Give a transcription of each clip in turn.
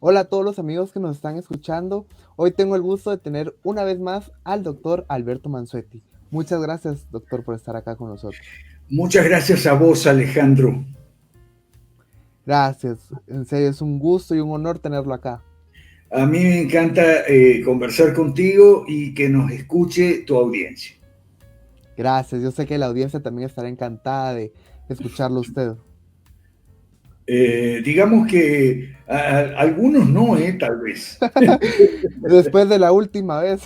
Hola a todos los amigos que nos están escuchando. Hoy tengo el gusto de tener una vez más al doctor Alberto Mansuetti. Muchas gracias, doctor, por estar acá con nosotros. Muchas gracias a vos, Alejandro. Gracias, en serio es un gusto y un honor tenerlo acá. A mí me encanta conversar contigo y que nos escuche tu audiencia. Gracias, yo sé que la audiencia también estará encantada de escucharlo a usted. Digamos que algunos no, tal vez. Después de la última vez.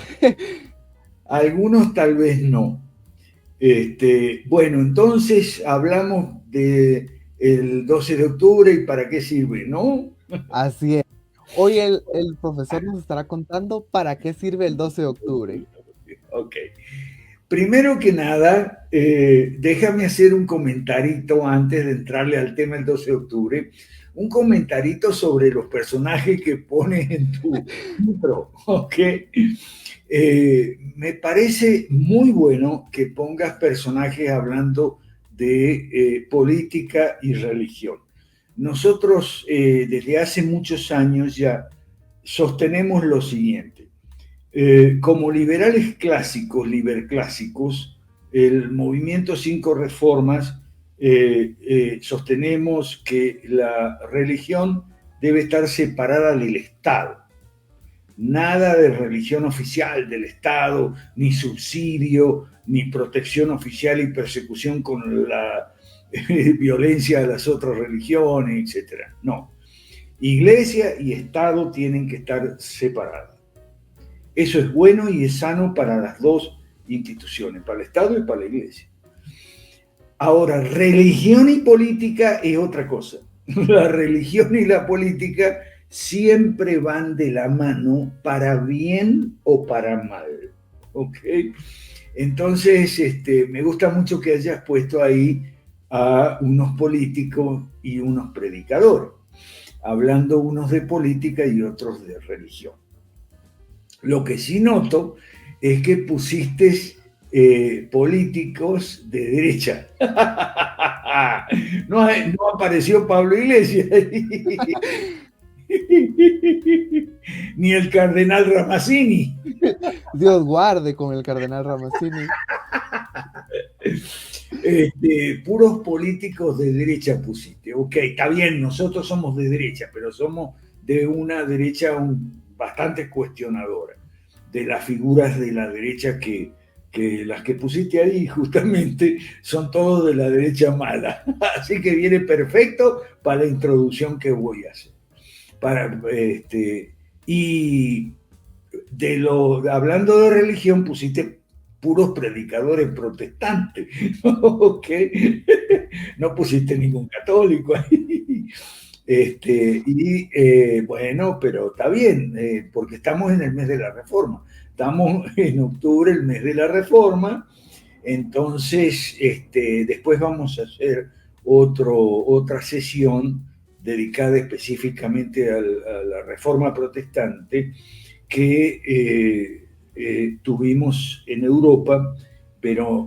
Algunos tal vez no. Bueno, entonces hablamos de el 12 de octubre y para qué sirve, ¿no? Así es. Hoy el profesor nos estará contando para qué sirve el 12 de octubre. Ok. Primero que nada, déjame hacer un comentarito antes de entrarle al tema del 12 de octubre. Un comentarito sobre los personajes que pones en tu intro, ¿ok? Me parece muy bueno que pongas personajes hablando de política y religión. Nosotros desde hace muchos años ya sostenemos lo siguiente. Como liberales clásicos, liberclásicos, el movimiento Cinco Reformas, sostenemos que la religión debe estar separada del Estado. Nada de religión oficial del Estado, ni subsidio, ni protección oficial y persecución con la violencia de las otras religiones, etc. No. Iglesia y Estado tienen que estar separadas. Eso es bueno y es sano para las dos instituciones, para el Estado y para la Iglesia. Ahora, religión y política es otra cosa. La religión y la política siempre van de la mano para bien o para mal. ¿Ok? Entonces, me gusta mucho que hayas puesto ahí a unos políticos y unos predicadores, hablando unos de política y otros de religión. Lo que sí noto es que pusiste políticos de derecha. No apareció Pablo Iglesias. Ni el cardenal Ramazzini. Dios guarde con el cardenal Ramazzini. Puros políticos de derecha pusiste. Ok, está bien, nosotros somos de derecha, pero somos de una derecha bastante cuestionadora. De las figuras de la derecha que las que pusiste ahí justamente son todos de la derecha mala. Así que viene perfecto para la introducción que voy a hacer. Y hablando de religión, pusiste puros predicadores protestantes, ¿ok? No pusiste ningún católico ahí. Bueno, pero está bien, porque estamos en el mes de la Reforma. Estamos en octubre, el mes de la Reforma. Entonces, después vamos a hacer otra sesión dedicada específicamente a la Reforma Protestante que tuvimos en Europa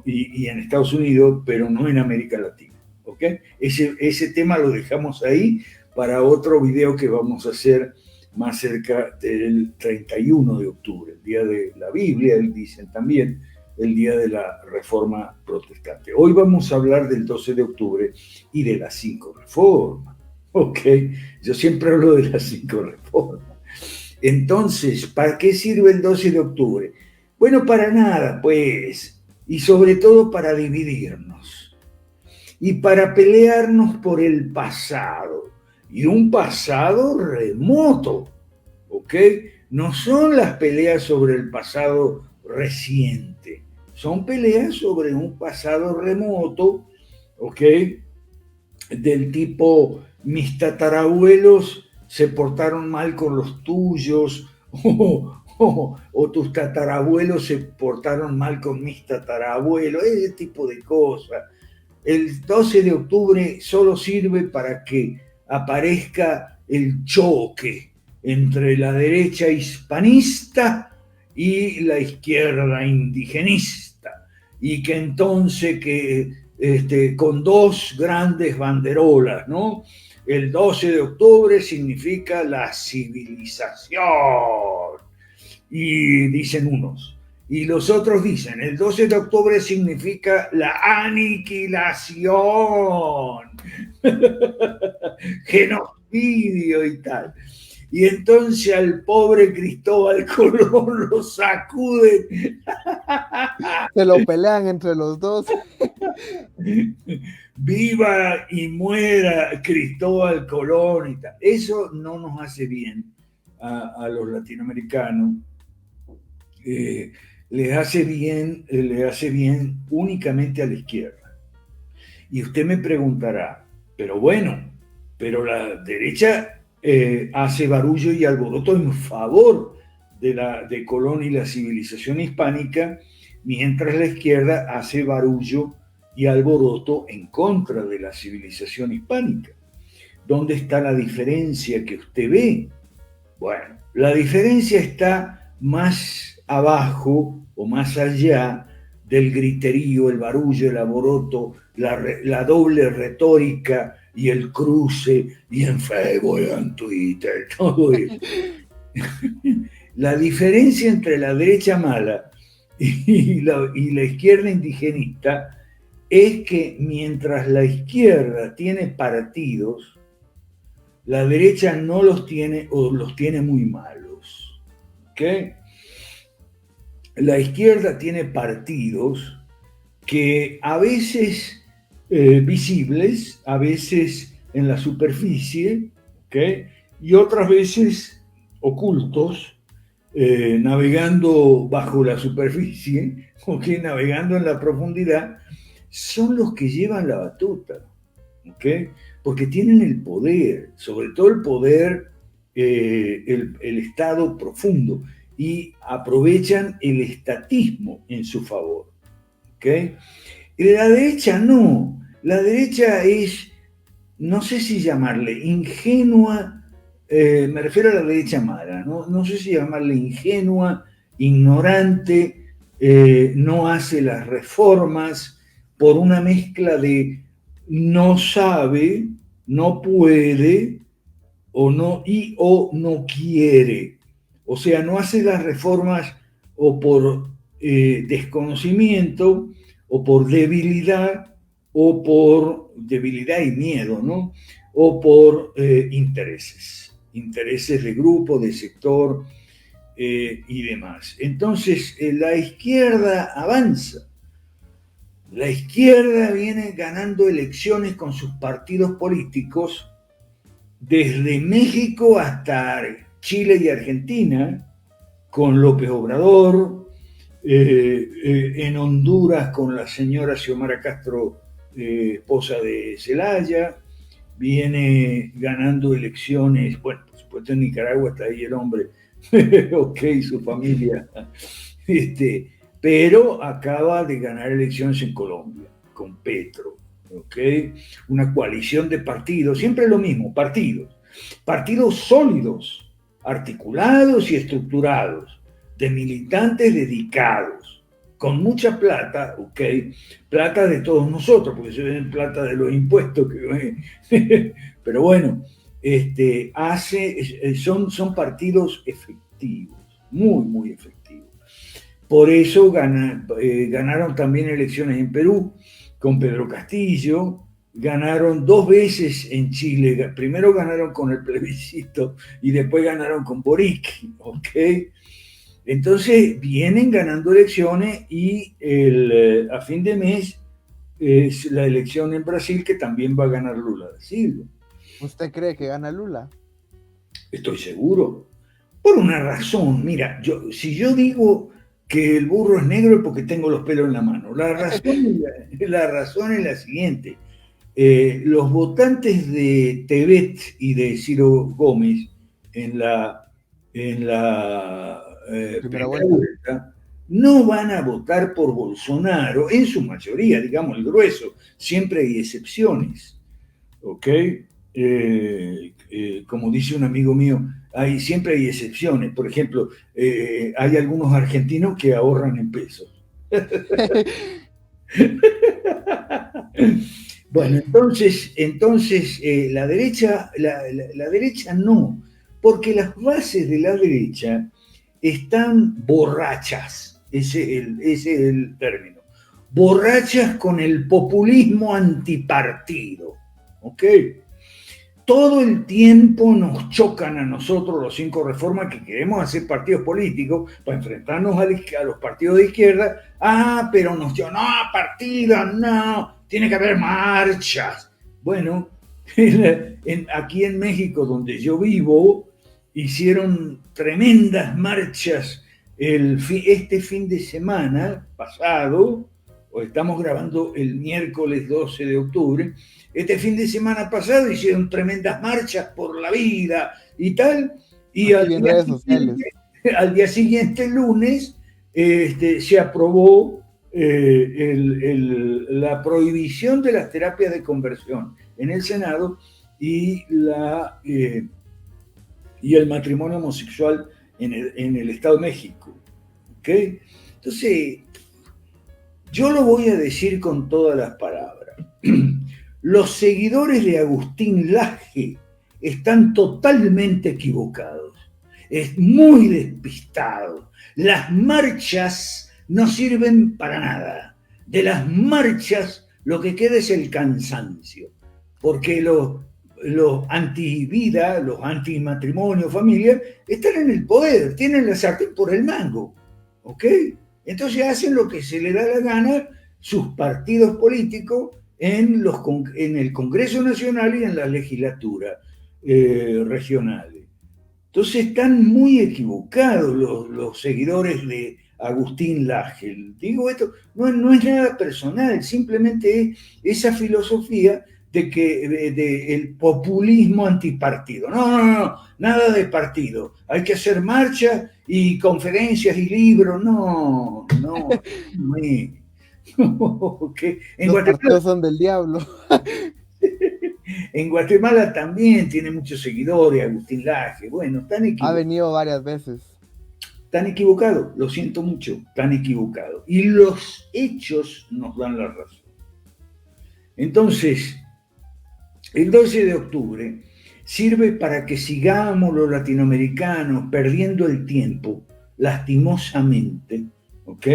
y en Estados Unidos, pero no en América Latina. ¿Okay? Ese tema lo dejamos ahí para otro video que vamos a hacer más cerca del 31 de octubre, el día de la Biblia, dicen también, el día de la Reforma Protestante. Hoy vamos a hablar del 12 de octubre y de las 5 reformas. Ok, yo siempre hablo de las 5 reformas. Entonces, ¿para qué sirve el 12 de octubre? Bueno, para nada, pues, y sobre todo para dividirnos y para pelearnos por el pasado, y un pasado remoto, ¿ok? No son las peleas sobre el pasado reciente, son peleas sobre un pasado remoto, ¿ok? Del tipo, mis tatarabuelos se portaron mal con los tuyos, o tus tatarabuelos se portaron mal con mis tatarabuelos, ese tipo de cosas. El 12 de octubre solo sirve para que aparezca el choque entre la derecha hispanista y la izquierda indigenista, y que entonces con dos grandes banderolas, ¿no? el 12 de octubre significa la civilización. Y dicen unos. Y los otros dicen, el 12 de octubre significa la aniquilación, genocidio y tal. Y entonces al pobre Cristóbal Colón lo sacuden. Se lo pelean entre los dos. Viva y muera Cristóbal Colón y tal. Eso no nos hace bien a los latinoamericanos. Les hace bien únicamente a la izquierda. Y usted me preguntará, pero bueno, pero la derecha hace barullo y alboroto en favor de Colón y la civilización hispánica, mientras la izquierda hace barullo y alboroto en contra de la civilización hispánica. ¿Dónde está la diferencia que usted ve? Bueno, la diferencia está más abajo o más allá del griterío, el barullo, el alboroto, la doble retórica y el cruce, y en Facebook, en Twitter, todo eso. La diferencia entre la derecha mala y la izquierda indigenista es que mientras la izquierda tiene partidos, la derecha no los tiene o los tiene muy malos. ¿Okay? La izquierda tiene partidos que a veces visibles, a veces en la superficie, ¿okay? Y otras veces ocultos, navegando bajo la superficie, ¿okay? Navegando en la profundidad, son los que llevan la batuta, ¿okay? Porque tienen el poder, sobre todo el poder, el Estado profundo, y aprovechan el estatismo en su favor. ¿Okay? Y la derecha no. La derecha es, no sé si llamarle ingenua, me refiero a la derecha mala, no sé si llamarle ingenua, ignorante, no hace las reformas por una mezcla de no sabe, no puede o no quiere. O sea, no hace las reformas o por desconocimiento o por debilidad y miedo, ¿no? O por intereses de grupo, de sector y demás. Entonces, la izquierda avanza. La izquierda viene ganando elecciones con sus partidos políticos desde México hasta Chile y Argentina, con López Obrador, en Honduras con la señora Xiomara Castro, esposa de Zelaya, viene ganando elecciones, bueno, por supuesto en Nicaragua está ahí el hombre, ok, su familia, pero acaba de ganar elecciones en Colombia, con Petro, ok, una coalición de partidos, siempre lo mismo, partidos sólidos, articulados y estructurados, de militantes dedicados, con mucha plata, ok, plata de todos nosotros, porque se ven plata de los impuestos, pero bueno, son partidos efectivos, muy, muy efectivos. Por eso ganaron también elecciones en Perú con Pedro Castillo, ganaron 2 veces en Chile, primero ganaron con el plebiscito y después ganaron con Boric, ¿ok? Entonces vienen ganando elecciones y a fin de mes es la elección en Brasil que también va a ganar Lula da Silva. ¿Usted cree que gana Lula? Estoy seguro. Por una razón, mira, si yo digo que el burro es negro es porque tengo los pelos en la mano. La razón es la siguiente. Los votantes de Tebet y de Ciro Gómez en la primera vuelta no van a votar por Bolsonaro, en su mayoría, digamos el grueso, siempre hay excepciones, ¿ok? Como dice un amigo mío, siempre hay excepciones. Por ejemplo, hay algunos argentinos que ahorran en pesos. Bueno, entonces la derecha no, porque las bases de la derecha están borrachas, ese es el término, borrachas con el populismo antipartido, ¿ok? Todo el tiempo nos chocan a nosotros los cinco reformas que queremos hacer partidos políticos para enfrentarnos a los partidos de izquierda. Pero no, partidos, no, tiene que haber marchas. Bueno, aquí en México, donde yo vivo, hicieron tremendas marchas este fin de semana pasado, o estamos grabando el miércoles 12 de octubre, este fin de semana pasado hicieron tremendas marchas por la vida y tal, y al día siguiente, lunes, se aprobó la prohibición de las terapias de conversión en el Senado y el matrimonio homosexual en el Estado de México. ¿Okay? Entonces, yo lo voy a decir con todas las palabras. Los seguidores de Agustín Laje están totalmente equivocados. Es muy despistado. Las marchas no sirven para nada. De las marchas lo que queda es el cansancio. Porque los anti-vida, los anti-matrimonio, familia, están en el poder, tienen la sartén por el mango. ¿Ok? Entonces hacen lo que se les da la gana sus partidos políticos en el Congreso Nacional y en la legislatura regionales. Entonces están muy equivocados los seguidores de Agustín Laje. Digo esto, no es nada personal, simplemente es esa filosofía de el populismo antipartido. No, nada de partido. Hay que hacer marchas y conferencias y libros. No. Okay. Los partidos son del diablo. En Guatemala también tiene muchos seguidores, Agustín Laje. Bueno, están equivocados. Ha venido varias veces. Están equivocados, lo siento mucho, están equivocados. Y los hechos nos dan la razón. Entonces, el 12 de octubre sirve para que sigamos los latinoamericanos perdiendo el tiempo, lastimosamente, ¿ok?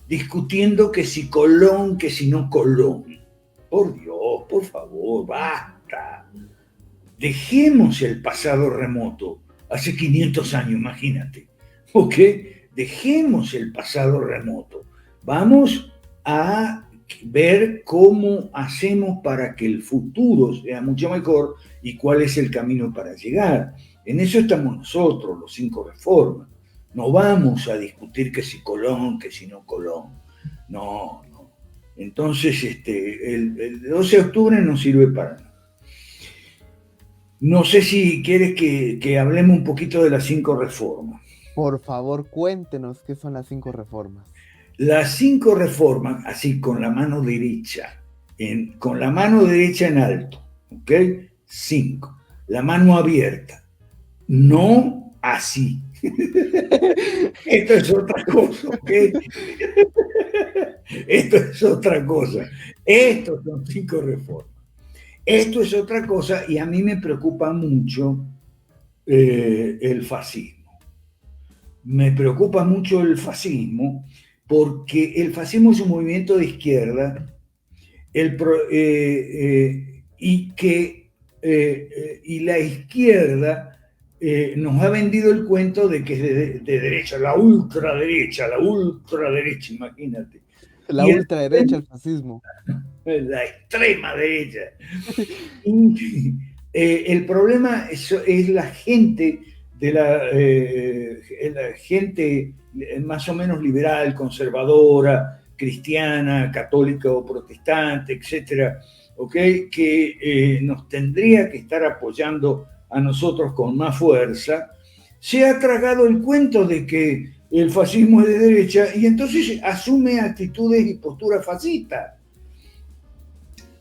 Discutiendo que si Colón, que si no Colón. Por Dios, por favor, basta. Dejemos el pasado remoto, hace 500 años, imagínate, ¿ok? Dejemos el pasado remoto. Vamos a ver cómo hacemos para que el futuro sea mucho mejor y cuál es el camino para llegar. En eso estamos nosotros, los cinco reformas. No vamos a discutir que si Colón, que si no Colón. No. Entonces, el 12 de octubre no sirve para nada. No sé si quieres que hablemos un poquito de las cinco reformas. Por favor, cuéntenos qué son las cinco reformas. Las cinco reformas, así con la mano derecha, con la mano derecha en alto, ¿ok? 5. La mano abierta, no así. Esto es otra cosa, ¿ok? Esto es otra cosa. Estos son 5 reformas. Esto es otra cosa y a mí me preocupa mucho el fascismo. Me preocupa mucho el fascismo porque el fascismo es un movimiento de izquierda y la izquierda nos ha vendido el cuento de que es de derecha, la ultraderecha, imagínate. La ultraderecha, el fascismo. La extrema derecha. El problema es la gente la gente más o menos liberal, conservadora, cristiana, católica o protestante, etcétera, ¿okay? Que nos tendría que estar apoyando a nosotros con más fuerza, se ha tragado el cuento de que el fascismo es de derecha y entonces asume actitudes y posturas fascistas.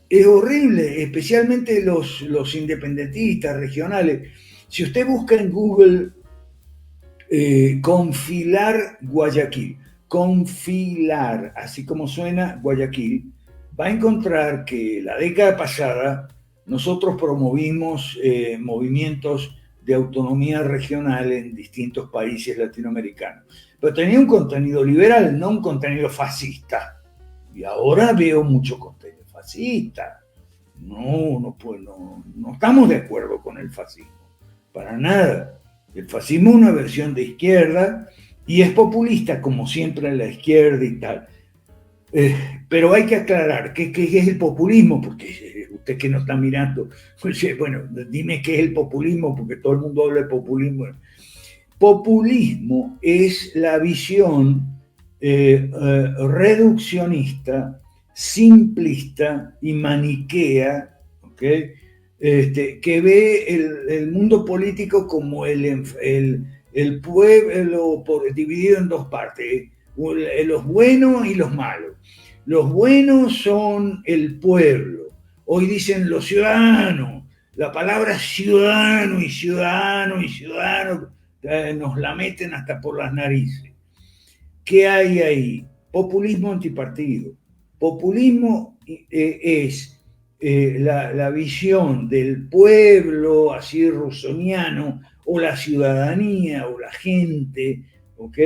Es horrible, especialmente los independentistas regionales. Si usted busca en Google Confilar Guayaquil, Confilar, así como suena Guayaquil, va a encontrar que la década pasada nosotros promovimos movimientos de autonomía regional en distintos países latinoamericanos. Pero tenía un contenido liberal, no un contenido fascista. Y ahora veo mucho contenido fascista. No estamos de acuerdo con el fascismo, para nada. El fascismo es una versión de izquierda y es populista, como siempre en la izquierda y tal. Pero hay que aclarar qué es el populismo, porque usted que no está mirando, pues, bueno, dime qué es el populismo, porque todo el mundo habla de populismo. Populismo es la visión reduccionista, simplista y maniquea, ¿okay? Que ve el mundo político como el pueblo dividido en dos partes, los buenos y los malos. Los buenos son el pueblo, hoy dicen los ciudadanos, la palabra ciudadano y ciudadano y ciudadano nos la meten hasta por las narices. ¿Qué hay ahí? Populismo antipartido. Populismo es la visión del pueblo, así rusoniano, o la ciudadanía, o la gente, ¿ok?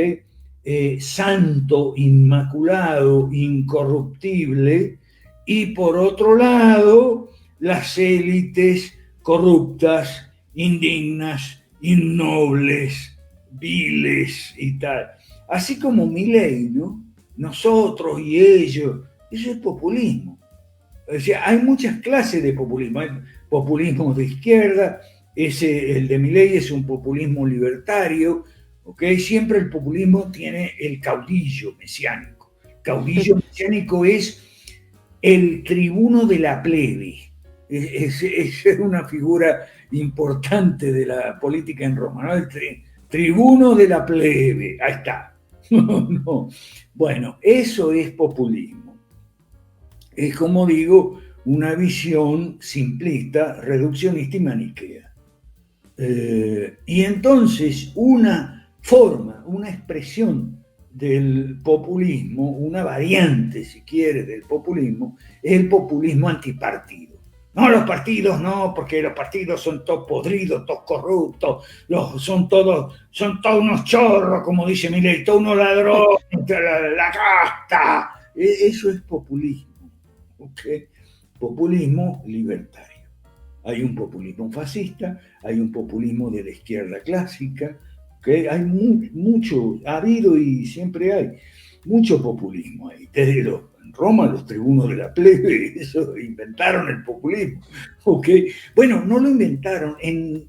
Santo, inmaculado, incorruptible, y por otro lado, las élites corruptas, indignas, innobles, viles y tal. Así como Milei, ¿no? Nosotros y ellos, eso es populismo. O sea, hay muchas clases de populismo. Hay populismo de izquierda, el de Milei es un populismo libertario, ¿okay? Siempre el populismo tiene el caudillo mesiánico. El caudillo mesiánico es el tribuno de la plebe. Es una figura importante de la política en Roma, ¿no? El tribuno de la plebe, ahí está. No. Bueno, eso es populismo. Es, como digo, una visión simplista, reduccionista y maniquea. Y entonces una forma, una expresión del populismo, una variante, si quiere, del populismo, es el populismo antipartido. No, los partidos no, porque los partidos son todos podridos, todos corruptos, son todos unos chorros, como dice Milei, todos unos ladrones, la casta. Eso es populismo, ¿ok? Populismo libertario. Hay un populismo fascista, hay un populismo de la izquierda clásica, ¿okay? Hay mucho, ha habido y siempre hay mucho populismo ahí. Desde en Roma, los tribunos de la plebe, eso inventaron el populismo. ¿Okay? Bueno, no lo inventaron. En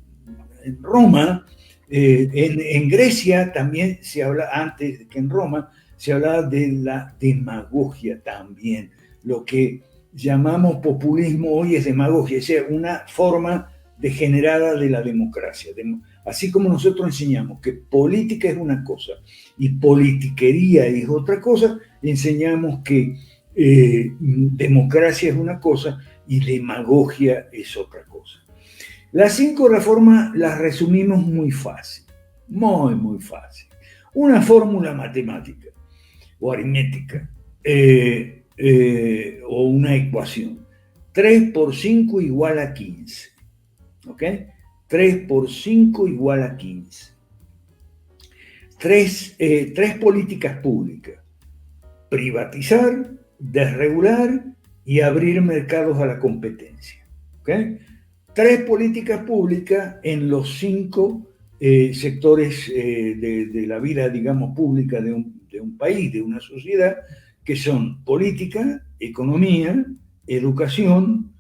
Roma, en Grecia también se habla, antes que en Roma, se hablaba de la demagogia también. Lo que llamamos populismo hoy es demagogia, es decir, una forma degenerada de la democracia. Así como nosotros enseñamos que política es una cosa y politiquería es otra cosa, enseñamos que democracia es una cosa y demagogia es otra cosa. Las 5 reformas las resumimos muy fácil, muy fácil. Una fórmula matemática o aritmética, o una ecuación. 3 por 5 igual a 15. ¿Ok? 3 por 5 igual a 15. Tres políticas públicas. Privatizar, desregular y abrir mercados a la competencia. ¿Ok? 3 políticas públicas en los 5 sectores de la vida, digamos, pública de un país, de una sociedad, que son política, economía, educación,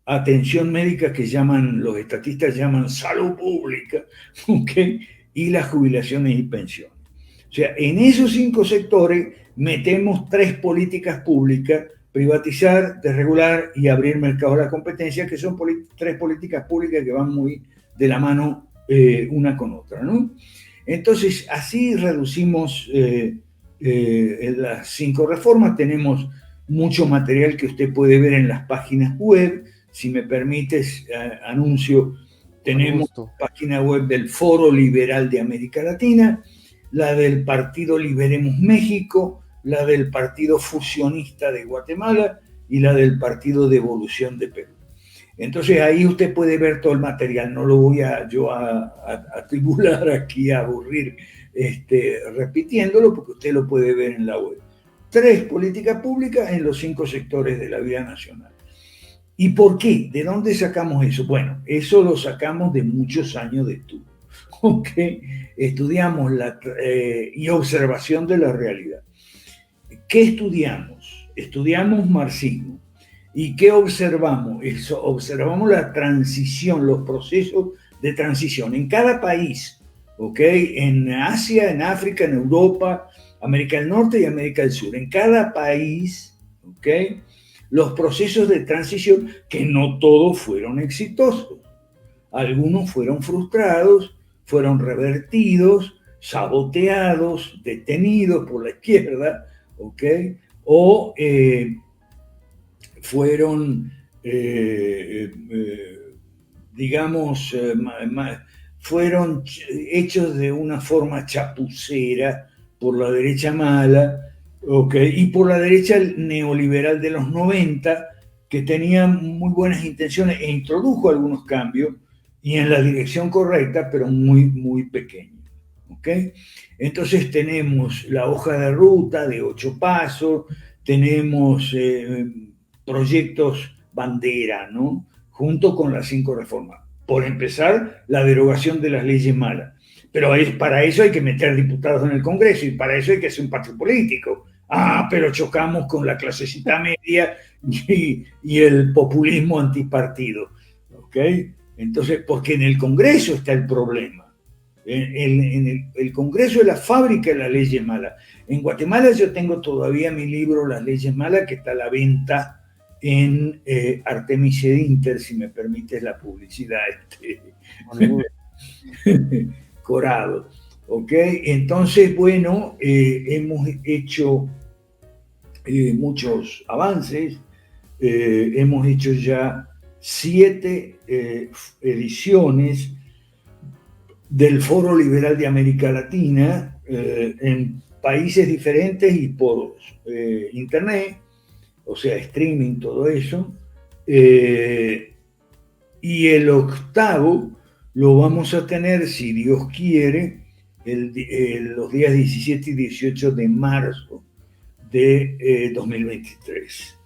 atención médica, que los estatistas llaman salud pública, ¿okay? Y las jubilaciones y pensiones. O sea, en esos 5 sectores metemos 3 políticas públicas: privatizar, desregular y abrir mercado a la competencia, que son 3 políticas públicas que van muy de la mano una con otra, ¿no? Entonces, así reducimos las 5 reformas. Tenemos mucho material que usted puede ver en las páginas web. Si me permites, anuncio, tenemos página web del Foro Liberal de América Latina, la del Partido Liberemos México, la del Partido Fusionista de Guatemala y la del Partido de Evolución de Perú. Entonces ahí usted puede ver todo el material, no lo voy a tribular aquí, a aburrir repitiéndolo, porque usted lo puede ver en la web. 3 políticas públicas en los 5 sectores de la vida nacional. ¿Y por qué? ¿De dónde sacamos eso? Bueno, eso lo sacamos de muchos años de estudio. ¿Okay? Estudiamos y observación de la realidad. ¿Qué estudiamos? Estudiamos marxismo. ¿Y qué observamos? Observamos la transición, los procesos de transición en cada país, ¿ok? En Asia, en África, en Europa, América del Norte y América del Sur. En cada país, ¿ok? Los procesos de transición, que no todos fueron exitosos. Algunos fueron frustrados, fueron revertidos, saboteados, detenidos por la izquierda, ¿ok? O fueron, digamos, fueron hechos de una forma chapucera por la derecha mala, ¿okay? Y por la derecha neoliberal de los 90, que tenía muy buenas intenciones e introdujo algunos cambios y en la dirección correcta, pero muy, muy pequeños. ¿Okay? Entonces tenemos la hoja de ruta de 8 pasos, tenemos proyectos bandera, ¿no? Junto con las 5 reformas. Por empezar, la derogación de las leyes malas. Pero para eso hay que meter diputados en el Congreso y para eso hay que hacer un partido político. Pero chocamos con la clasecita media y el populismo antipartido. ¿Ok? Entonces, porque en el Congreso está el problema. El Congreso es la fábrica de las leyes malas. En Guatemala yo tengo todavía mi libro Las leyes malas, que está a la venta en Artemis Edinter, si me permites la publicidad, Corado. ¿Ok? Entonces, bueno, hemos hecho muchos avances, hemos hecho ya 7 ediciones del Foro Liberal de América Latina en países diferentes y por internet, o sea, streaming, todo eso. Y el 8º lo vamos a tener, si Dios quiere, los días 17 y 18 de marzo de 2023.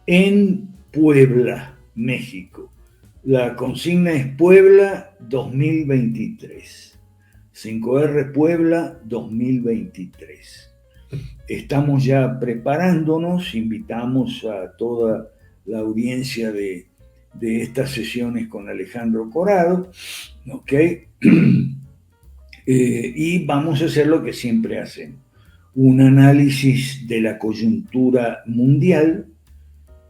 En Puebla, México. La consigna es Puebla 2023. 5R Puebla 2023. Estamos ya preparándonos, invitamos a toda la audiencia de estas sesiones con Alejandro Corado, ¿ok? Y vamos a hacer lo que siempre hacemos, un análisis de la coyuntura mundial,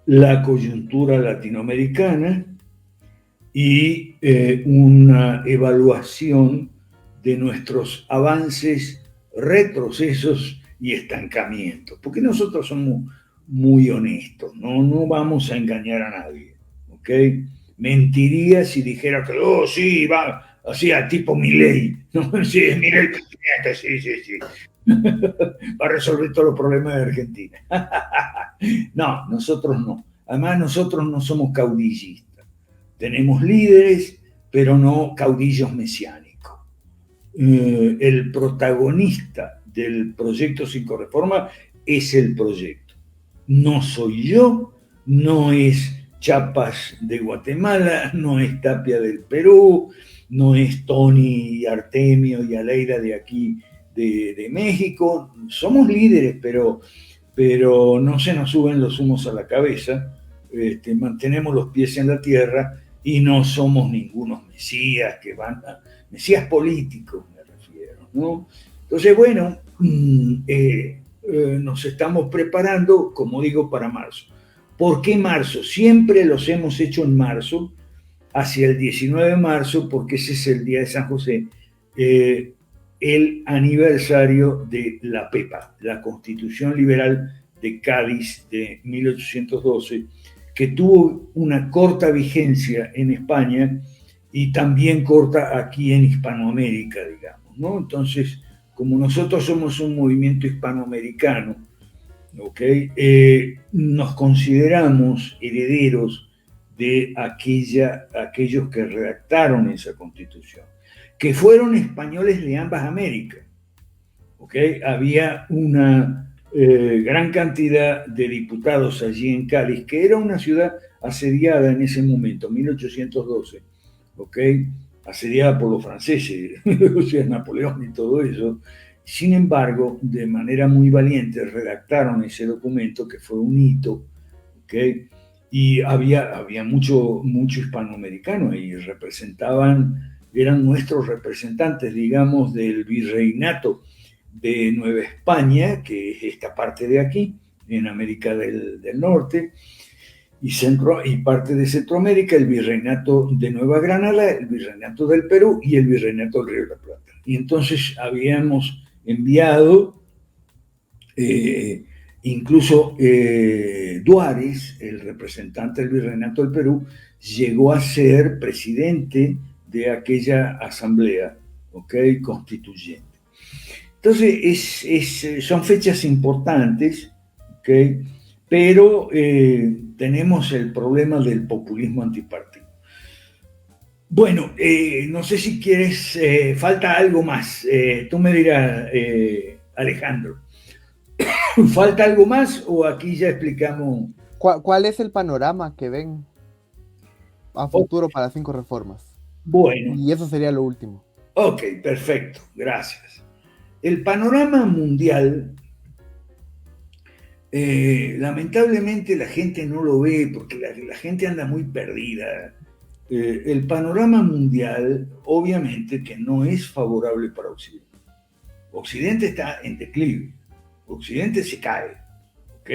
la coyuntura latinoamericana y una evaluación de nuestros avances, retrocesos y estancamientos, porque nosotros somos muy honestos, no vamos a engañar a nadie, ¿ok? Mentiría si dijera que, sí, va, así a tipo Milei, ¿no? Sí, mira el presidente, sí. Va a resolver todos los problemas de Argentina. No, nosotros no. Además, nosotros no somos caudillistas. Tenemos líderes, pero no caudillos mesiánicos. El protagonista del proyecto 5 Reforma es el proyecto. No soy yo, no es Chiapas de Guatemala, no es Tapia del Perú, no es Tony, Artemio y Aleida de aquí de México. Somos líderes, pero no se nos suben los humos a la cabeza, mantenemos los pies en la tierra y no somos ningunos mesías que van a... Mesías políticos me refiero, ¿no? Entonces, bueno, nos estamos preparando, como digo, para marzo. ¿Por qué marzo? Siempre los hemos hecho en marzo, hacia el 19 de marzo, porque ese es el día de San José, el aniversario de la PEPA, la Constitución Liberal de Cádiz de 1812, que tuvo una corta vigencia en España y también corta aquí en Hispanoamérica, digamos, ¿no? Entonces, como nosotros somos un movimiento hispanoamericano, ¿ok? Nos consideramos herederos de aquellos que redactaron esa constitución, que fueron españoles de ambas Américas, ¿ok? Había una gran cantidad de diputados allí en Cádiz, que era una ciudad asediada en ese momento, 1812, ¿ok? Asediada por los franceses, o sea, Napoleón y todo eso. Sin embargo, de manera muy valiente, redactaron ese documento que fue un hito, ¿ok? Y había mucho hispanoamericano y eran nuestros representantes, digamos, del virreinato de Nueva España, que es esta parte de aquí, en América del Norte, y parte de Centroamérica, el virreinato de Nueva Granada, el virreinato del Perú y el virreinato del Río de la Plata. Y entonces habíamos enviado, incluso Duárez, el representante del virreinato del Perú, llegó a ser presidente de aquella asamblea, ¿ok?, constituyente. Entonces, son fechas importantes, ¿okay? Pero tenemos el problema del populismo antipartido. Bueno, no sé si quieres, falta algo más. Tú me dirás, Alejandro, ¿falta algo más o aquí ya explicamos? ¿Cuál es el panorama que ven a futuro para 5 reformas? Bueno, Y eso sería lo último. ok, perfecto, gracias. El panorama mundial, lamentablemente la gente no lo ve porque la gente anda muy perdida. El panorama mundial, obviamente, que no es favorable para Occidente. Occidente está en declive, Occidente se cae, ¿ok?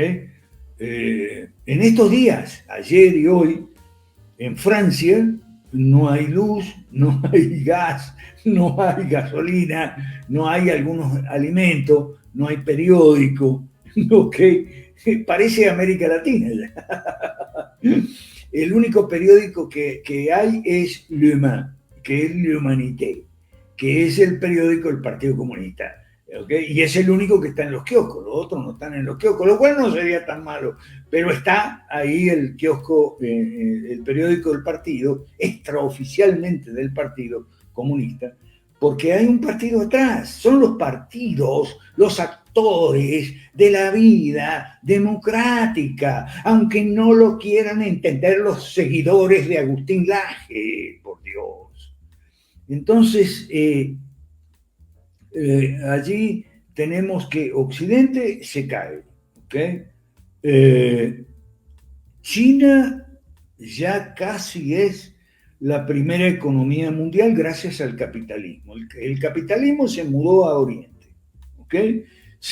En estos días, ayer y hoy, en Francia, no hay luz, no hay gas, no hay gasolina, no hay algunos alimentos, no hay periódico, ¿ok? Parece América Latina ya. El único periódico que hay es L'Humain, que es L'Humanité, que es el periódico del Partido Comunista. ¿Okay? Y es el único que está en los kioscos, los otros no están en los kioscos, lo cual no sería tan malo, pero está ahí el kiosco, el periódico del partido, extraoficialmente del Partido Comunista, porque hay un partido atrás, son los partidos, los actores de la vida democrática, aunque no lo quieran entender los seguidores de Agustín Laje, por Dios. Entonces, allí tenemos que Occidente se cae, ¿ok? China ya casi es la primera economía mundial gracias al capitalismo. El capitalismo se mudó a Oriente, ¿ok?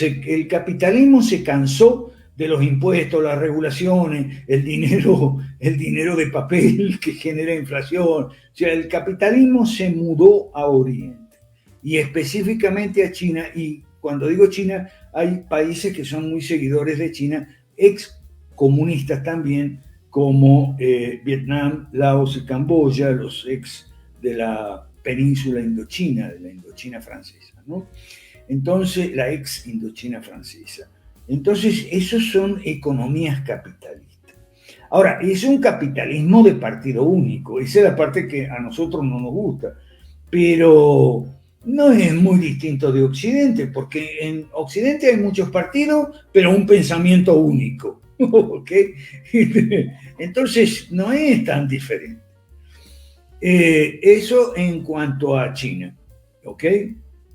El capitalismo se cansó de los impuestos, las regulaciones, el dinero de papel que genera inflación. O sea, el capitalismo se mudó a Oriente y específicamente a China, y cuando digo China, hay países que son muy seguidores de China, ex comunistas también, como Vietnam, Laos y Camboya, los ex de la península Indochina, de la Indochina francesa, ¿no? Entonces, la ex Indochina francesa. Entonces, esos son economías capitalistas. Ahora, es un capitalismo de partido único, esa es la parte que a nosotros no nos gusta, pero no es muy distinto de Occidente, porque en Occidente hay muchos partidos, pero un pensamiento único. ¿Okay? Entonces, no es tan diferente. Eso en cuanto a China. ¿Ok?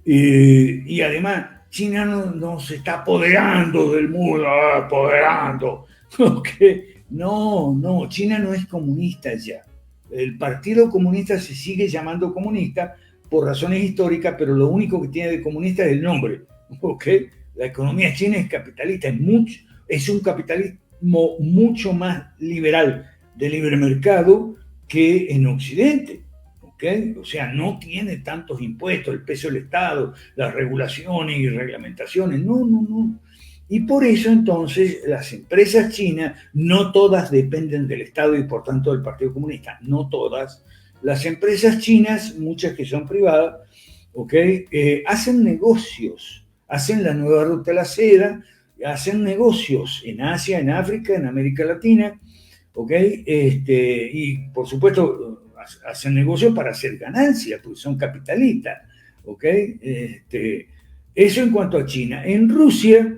Y además, China no se está apoderando del mundo, apoderando. ¿Okay? No, China no es comunista ya. El Partido Comunista se sigue llamando comunista por razones históricas, pero lo único que tiene de comunista es el nombre. ¿Okay? La economía china es capitalista, es un capitalismo mucho más liberal de libre mercado que en Occidente. ¿Okay? O sea, no tiene tantos impuestos, el peso del Estado, las regulaciones y reglamentaciones. No. Y por eso entonces las empresas chinas, no todas dependen del Estado y por tanto del Partido Comunista, no todas. Las empresas chinas, muchas que son privadas, ¿okay? Hacen negocios, hacen la nueva ruta de la seda, hacen negocios en Asia, en África, en América Latina, ¿ok? Y por supuesto hacen negocios para hacer ganancias, porque son capitalistas, ¿ok? Eso en cuanto a China. En Rusia,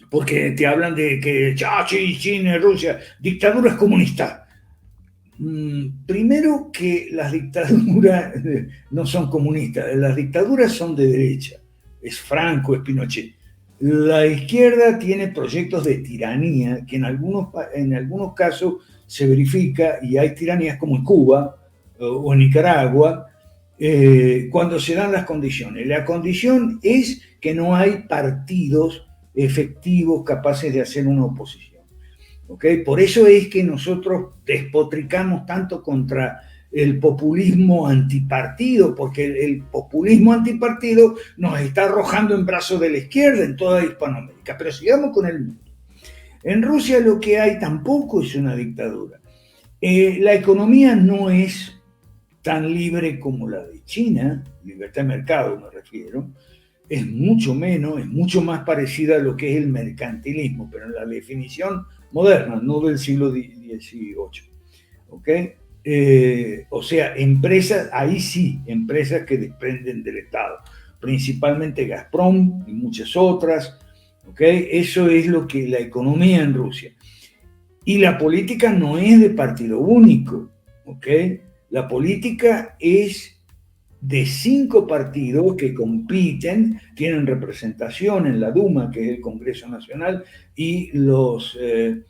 porque te hablan de que China, Rusia, dictaduras comunistas. Primero que las dictaduras no son comunistas, las dictaduras son de derecha, es Franco, es Pinochet. La izquierda tiene proyectos de tiranía que en algunos casos se verifica, y hay tiranías como en Cuba o en Nicaragua, cuando se dan las condiciones. La condición es que no hay partidos efectivos capaces de hacer una oposición. ¿Okay? Por eso es que nosotros despotricamos tanto contra el populismo antipartido, porque el populismo antipartido nos está arrojando en brazos de la izquierda en toda Hispanoamérica. Pero sigamos con el mundo. En Rusia lo que hay tampoco es una dictadura. La economía no es tan libre como la de China, libertad de mercado me refiero, es mucho menos, es mucho más parecida a lo que es el mercantilismo, pero en la definición moderna, no del siglo XVIII. ¿Ok? O sea, empresas, ahí sí, empresas que dependen del Estado, principalmente Gazprom y muchas otras. ¿Ok? Eso es lo que la economía en Rusia. Y la política no es de partido único. ¿Ok? La política es de 5 partidos que compiten, tienen representación en la Duma, que es el Congreso Nacional, y en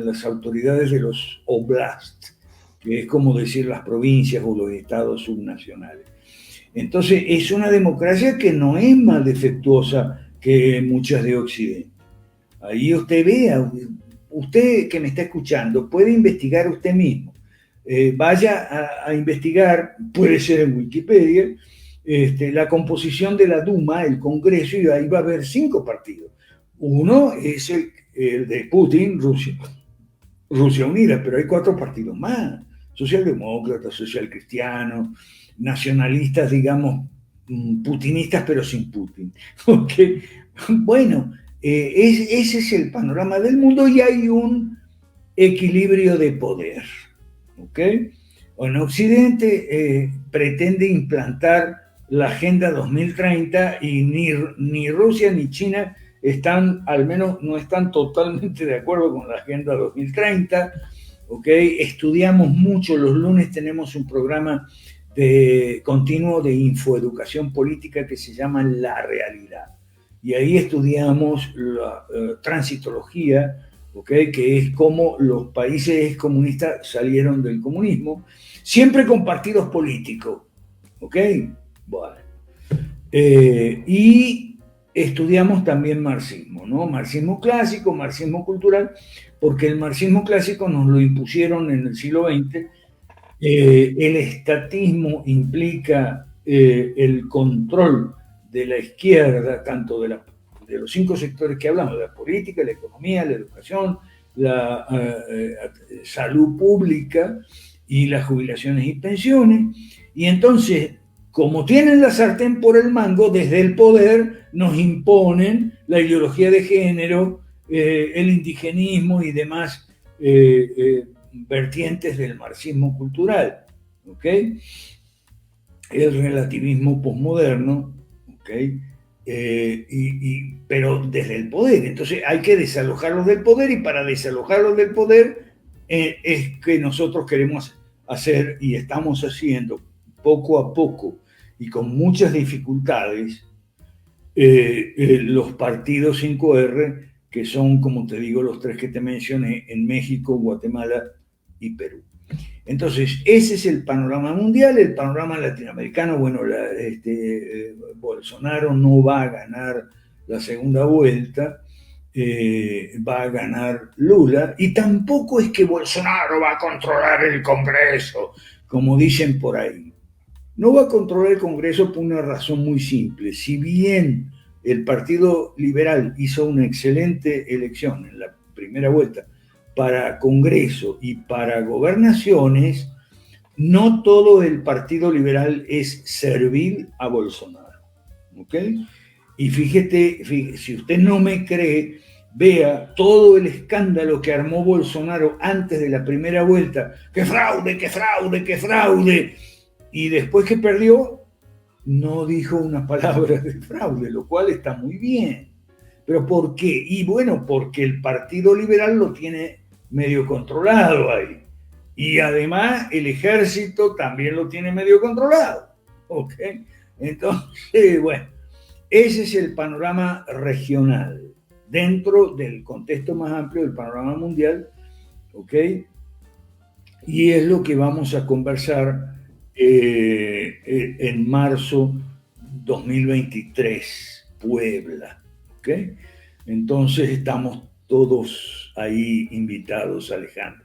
las autoridades de los oblasts, que es como decir las provincias o los estados subnacionales. Entonces, es una democracia que no es más defectuosa que muchas de Occidente. Ahí usted vea, usted que me está escuchando, puede investigar usted mismo. Vaya a investigar, puede ser en Wikipedia, la composición de la Duma, el Congreso, y ahí va a haber 5 partidos. Uno es el de Putin, Rusia Unida, pero hay 4 partidos más: socialdemócratas, socialcristianos, nacionalistas, digamos, putinistas, pero sin Putin. ¿Okay? Bueno, ese es el panorama del mundo, y hay un equilibrio de poder. ¿Okay? En Occidente pretende implantar la Agenda 2030 y ni Rusia ni China están, al menos no están totalmente de acuerdo con la Agenda 2030. ¿Okay? Estudiamos mucho, los lunes tenemos un programa continuo de infoeducación política que se llama La Realidad. Y ahí estudiamos la transitología, ¿okay? Que es cómo los países comunistas salieron del comunismo, siempre con partidos políticos. ¿Ok? Bueno. Y estudiamos también marxismo, ¿no? Marxismo clásico, marxismo cultural, porque el marxismo clásico nos lo impusieron en el siglo XX. El estatismo implica el control de la izquierda, tanto de los 5 sectores que hablamos: la política, la economía, la educación, la salud pública y las jubilaciones y pensiones. Y entonces, como tienen la sartén por el mango, desde el poder nos imponen la ideología de género, el indigenismo y demás vertientes del marxismo cultural. ¿Ok? El relativismo posmoderno. ¿Ok? Pero desde el poder. Entonces hay que desalojarlos del poder, y para desalojarlos del poder es que nosotros queremos hacer, y estamos haciendo poco a poco y con muchas dificultades, los partidos 5R, que son, como te digo, los 3 que te mencioné en México, Guatemala y Perú. Entonces, ese es el panorama mundial. El panorama latinoamericano, bueno, Bolsonaro no va a ganar la segunda vuelta, va a ganar Lula, y tampoco es que Bolsonaro va a controlar el Congreso, como dicen por ahí. No va a controlar el Congreso por una razón muy simple. Si bien el Partido Liberal hizo una excelente elección en la primera vuelta para Congreso y para gobernaciones, no todo el Partido Liberal es servil a Bolsonaro. ¿Okay? Y fíjate, si usted no me cree, vea todo el escándalo que armó Bolsonaro antes de la primera vuelta. ¡Qué fraude, qué fraude, qué fraude! Y después que perdió, no dijo una palabra de fraude, lo cual está muy bien. ¿Pero por qué? Y bueno, porque el Partido Liberal lo tiene medio controlado ahí. Y además el ejército también lo tiene medio controlado. ¿Ok? Entonces, bueno, ese es el panorama regional, dentro del contexto más amplio del panorama mundial. ¿Ok? Y es lo que vamos a conversar en marzo 2023, Puebla. ¿Ok? Entonces estamos todos ahí invitados, Alejandro.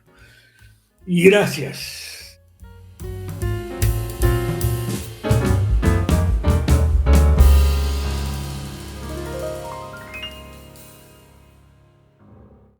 Y gracias.